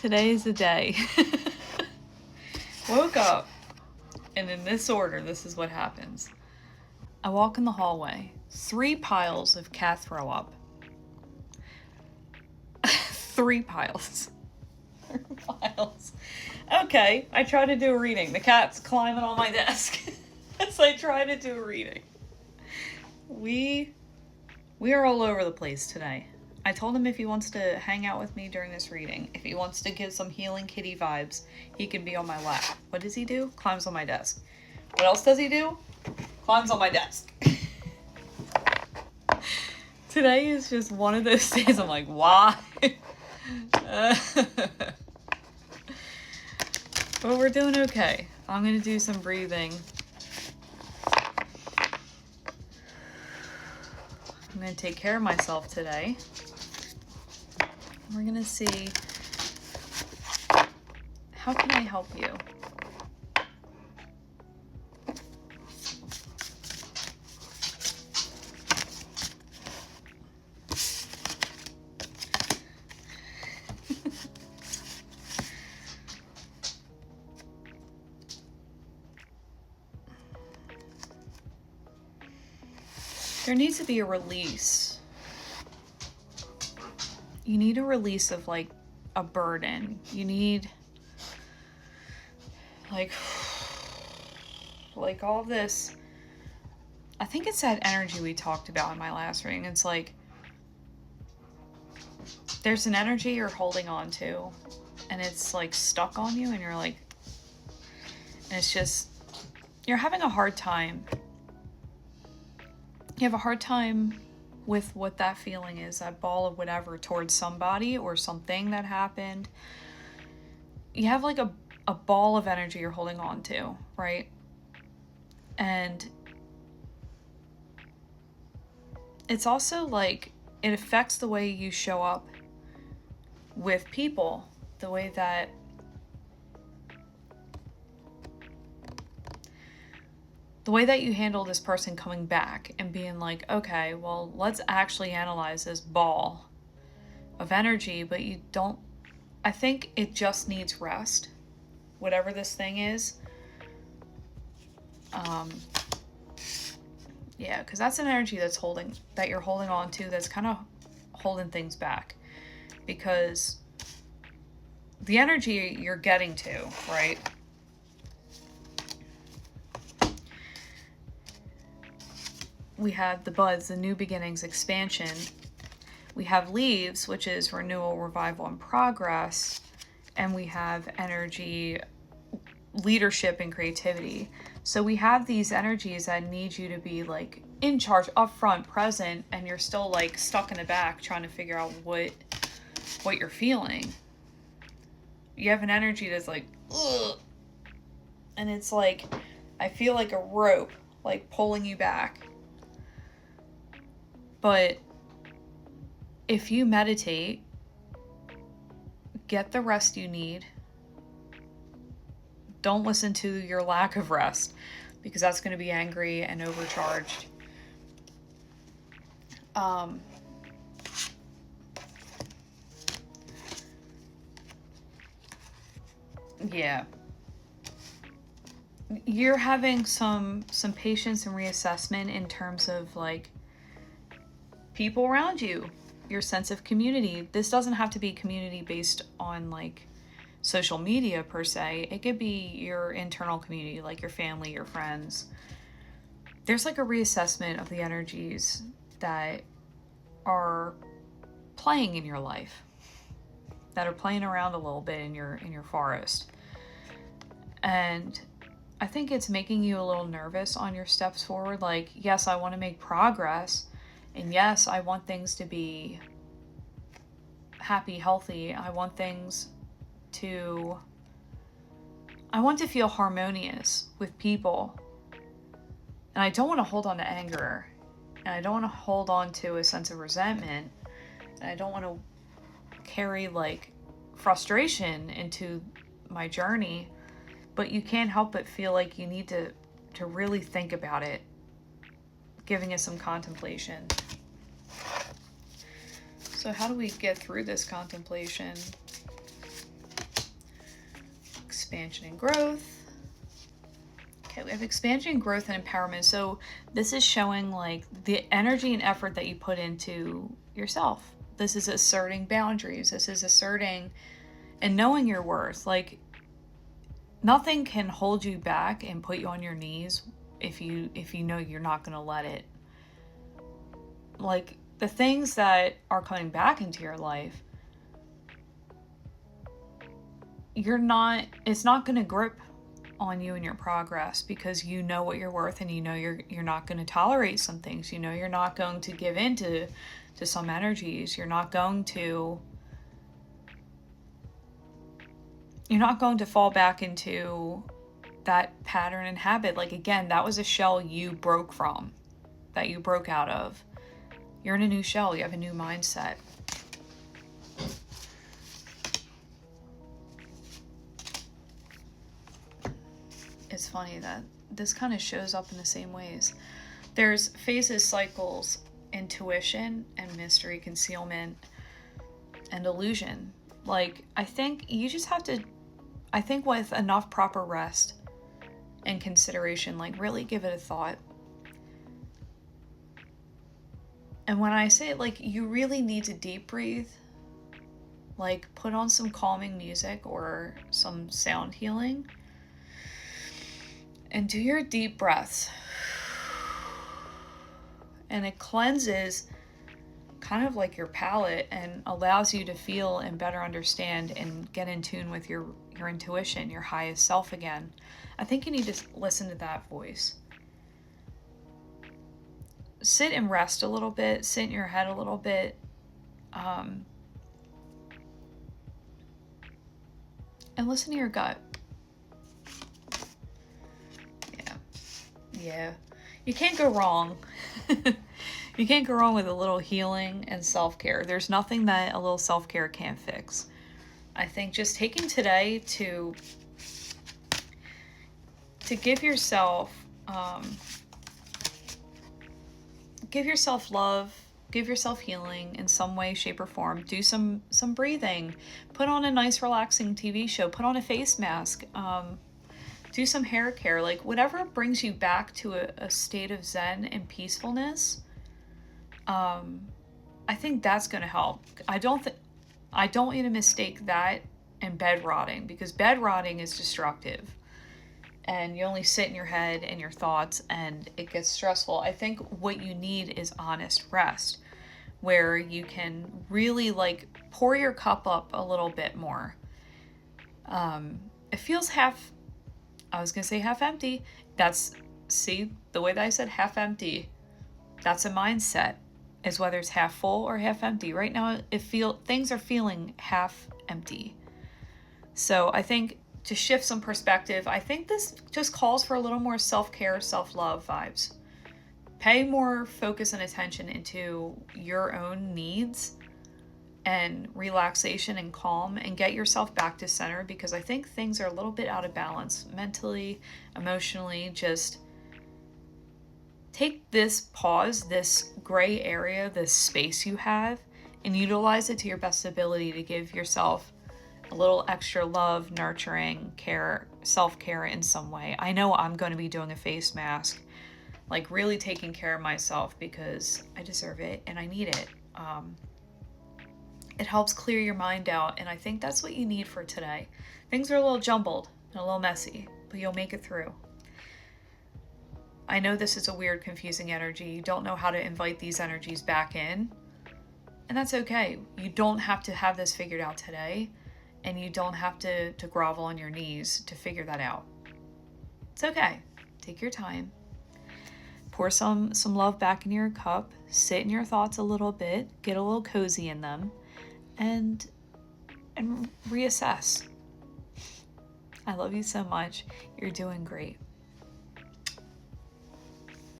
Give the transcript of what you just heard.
Today's the day. Woke up, and in this order, this is what happens. I walk in the hallway, 3 piles of cat throw up. 3 piles. 3 piles. Okay, I try to do a reading. The cat's climbing on my desk as I try to do a reading. We are all over the place today. I told him if he wants to hang out with me during this reading, if he wants to give some healing kitty vibes, he can be on my lap. What does he do? Climbs on my desk. What else does he do? Climbs on my desk. Today is just one of those days I'm like, why? But we're doing okay. I'm going to do some breathing. I'm going to take care of myself today. We're going to see, how can I help you? There needs to be a release. You need a release of like a burden. You need like all this. I think it's that energy we talked about in my last reading. It's like there's an energy you're holding on to and it's like stuck on you and you're like, and it's just, you're having a hard time. You have a hard time with what that feeling is, that ball of whatever towards somebody or something that happened. You have like a ball of energy you're holding on to, right? And it's also like it affects the way you show up with people, the way that you handle this person coming back and being like, okay, well, let's actually analyze this ball of energy, but you don't, I think it just needs rest, whatever this thing is. Yeah, because that's an energy that you're holding on to, that's kind of holding things back, because the energy you're getting to, right? We have the buds, the new beginnings, expansion. We have leaves, which is renewal, revival, and progress. And we have energy, leadership, and creativity. So we have these energies that need you to be like in charge, upfront, present, and you're still like stuck in the back trying to figure out what you're feeling. You have an energy that's like, ugh. And it's like, I feel like a rope, like pulling you back. But if you meditate, get the rest you need. Don't listen to your lack of rest, because that's going to be angry and overcharged. Yeah. You're having some patience and reassessment in terms of like people around you, your sense of community. This doesn't have to be community based on like social media per se. It could be your internal community, like your family, your friends. There's like a reassessment of the energies that are playing in your life, that are playing around a little bit in your forest. And I think it's making you a little nervous on your steps forward. Like, yes, I want to make progress. And yes, I want things to be happy, healthy. I want to feel harmonious with people. And I don't want to hold on to anger. And I don't want to hold on to a sense of resentment. And I don't want to carry like frustration into my journey. But you can't help but feel like you need to really think about it, giving it some contemplation. So how do we get through this contemplation? expansion and growth. Okay, we have expansion, growth, and empowerment. So this is showing like the energy and effort that you put into yourself. This is asserting boundaries. This is asserting and knowing your worth. Like, nothing can hold you back and put you on your knees if you know you're not going to let it. Like, the things that are coming back into your life, it's not going to grip on you and your progress, because you know what you're worth, and you know you're not going to tolerate some things. You know you're not going to give in to some energies. You're not going to fall back into that pattern and habit. Like, again, that was a shell you broke from, that you broke out of. You're in a new shell. You have a new mindset. It's funny that this kind of shows up in the same ways. There's phases, cycles, intuition, and mystery, concealment, and illusion. Like, I think you just have to, with enough proper rest and consideration, like, really give it a thought. And when I say it, like, you really need to deep breathe. Like, put on some calming music or some sound healing. And do your deep breaths. And it cleanses kind of like your palate and allows you to feel and better understand and get in tune with your intuition, your highest self again. I think you need to listen to that voice. Sit and rest a little bit. Sit in your head a little bit. And listen to your gut. Yeah. You can't go wrong. You can't go wrong with a little healing and self-care. There's nothing that a little self-care can't fix. I think just taking today to give yourself love, give yourself healing in some way, shape, or form. Do some breathing. Put on a nice relaxing TV show. Put on a face mask. Do some hair care. Like, whatever brings you back to a state of zen and peacefulness. I think that's going to help. I don't want you to mistake that and bed rotting, because bed rotting is destructive. And you only sit in your head and your thoughts, and it gets stressful. I think what you need is honest rest, where you can really, like, pour your cup up a little bit more. It feels half empty. See, the way that I said half empty, that's a mindset, is whether it's half full or half empty. Right now, things are feeling half empty. So I think to shift some perspective, I think this just calls for a little more self-care, self-love vibes. Pay more focus and attention into your own needs and relaxation and calm, and get yourself back to center, because I think things are a little bit out of balance mentally, emotionally. Just take this pause, this gray area, this space you have, and utilize it to your best ability to give yourself a little extra love, nurturing, care, self-care in some way. I know I'm going to be doing a face mask, like really taking care of myself, because I deserve it and I need it. It helps clear your mind out, and I think that's what you need for today. Things are a little jumbled and a little messy, but you'll make it through. I know this is a weird, confusing energy. You don't know how to invite these energies back in, and that's okay. You don't have to have this figured out today, and you don't have to grovel on your knees to figure that out. It's okay. Take your time. Pour some love back in your cup. Sit in your thoughts a little bit. Get a little cozy in them. And reassess. I love you so much. You're doing great.